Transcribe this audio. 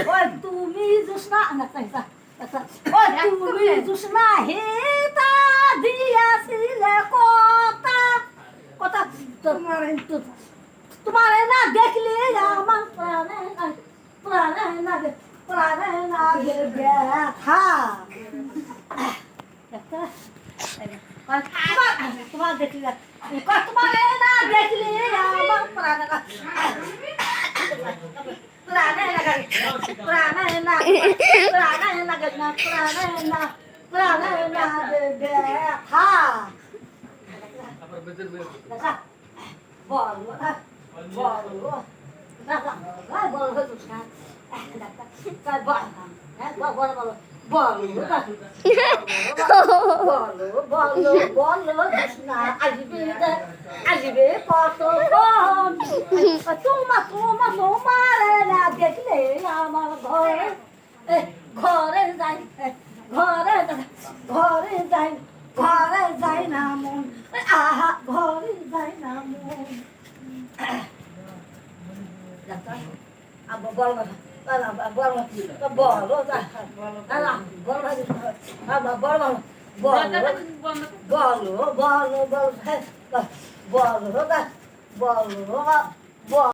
ওই তুমি জোসনা না তাইসা ওই তুমি জোসনা হেতা দিয়াছিলে কথা কথা তোমারে না দেখলে আমার প্রাণে লাগে ব্যথা তোমার দেখলে তোমারে না দেখলে আমার প্রাণে আসবে কতক্ষণ তোমারে না দেখলে আমার ঘরে ঘরে যাই ঘরে যাই না মন আহা ঘরে যাই না মন বল বল